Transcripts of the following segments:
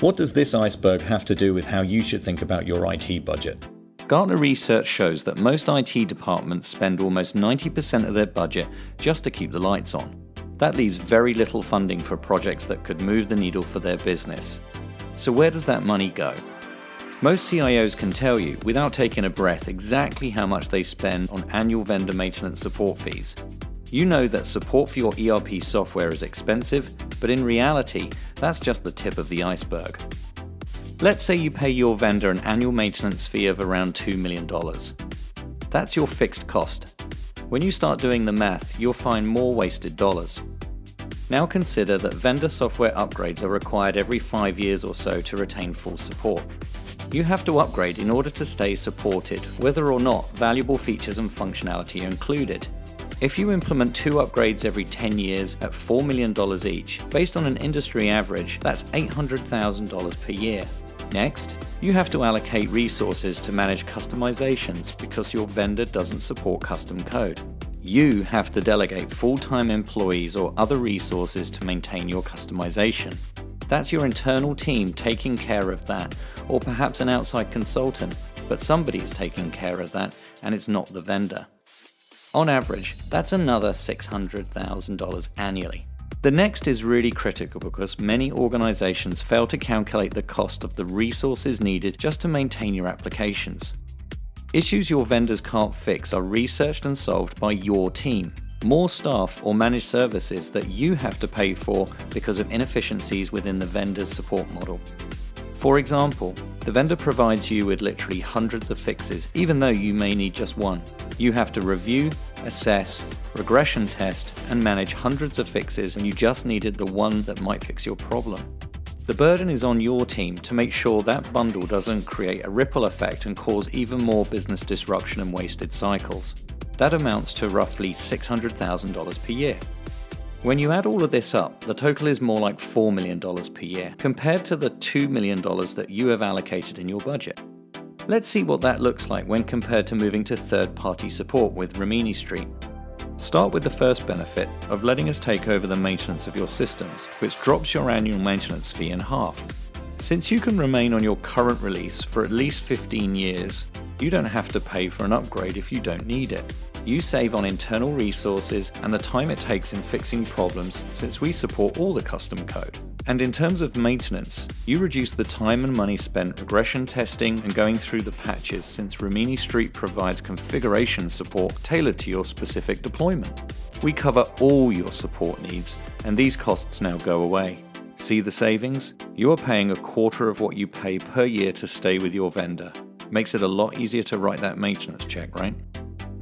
What does this iceberg have to do with how you should think about your IT budget? Gartner research shows that most IT departments spend almost 90% of their budget just to keep the lights on. That leaves very little funding for projects that could move the needle for their business. So where does that money go? Most CIOs can tell you, without taking a breath, exactly how much they spend on annual vendor maintenance support fees. You know that support for your ERP software is expensive, but in reality, that's just the tip of the iceberg. Let's say you pay your vendor an annual maintenance fee of around $2 million. That's your fixed cost. When you start doing the math, you'll find more wasted dollars. Now consider that vendor software upgrades are required every 5 years or so to retain full support. You have to upgrade in order to stay supported, whether or not valuable features and functionality are included. If you implement 2 upgrades every 10 years at $4 million each, based on an industry average, that's $800,000 per year. Next, you have to allocate resources to manage customizations because your vendor doesn't support custom code. You have to delegate full-time employees or other resources to maintain your customization. That's your internal team taking care of that, or perhaps an outside consultant, but somebody's taking care of that and it's not the vendor. On average, that's another $600,000 annually. The next is really critical because many organizations fail to calculate the cost of the resources needed just to maintain your applications. Issues your vendors can't fix are researched and solved by your team. More staff or managed services that you have to pay for because of inefficiencies within the vendor's support model. For example, the vendor provides you with literally hundreds of fixes, even though you may need just one. You have to review, assess, regression test, and manage hundreds of fixes when you just needed the one that might fix your problem. The burden is on your team to make sure that bundle doesn't create a ripple effect and cause even more business disruption and wasted cycles. That amounts to roughly $600,000 per year. When you add all of this up, the total is more like $4 million per year, compared to the $2 million that you have allocated in your budget. Let's see what that looks like when compared to moving to third-party support with Rimini Street. Start with the first benefit of letting us take over the maintenance of your systems, which drops your annual maintenance fee in half. Since you can remain on your current release for at least 15 years, you don't have to pay for an upgrade if you don't need it. You save on internal resources and the time it takes in fixing problems since we support all the custom code. And in terms of maintenance, you reduce the time and money spent regression testing and going through the patches since Rimini Street provides configuration support tailored to your specific deployment. We cover all your support needs and these costs now go away. See the savings? You are paying a quarter of what you pay per year to stay with your vendor. Makes it a lot easier to write that maintenance check, right?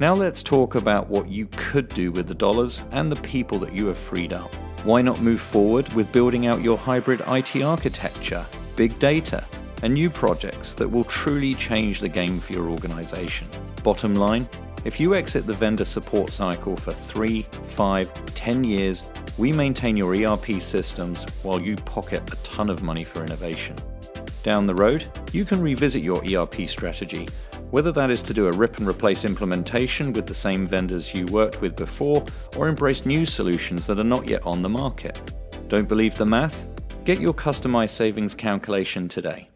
Now let's talk about what you could do with the dollars and the people that you have freed up. Why not move forward with building out your hybrid IT architecture, big data, and new projects that will truly change the game for your organization? Bottom line, if you exit the vendor support cycle for 3, 5, 10 years, we maintain your ERP systems while you pocket a ton of money for innovation. Down the road, you can revisit your ERP strategy, whether that is to do a rip and replace implementation with the same vendors you worked with before, or embrace new solutions that are not yet on the market. Don't believe the math? Get your customized savings calculation today.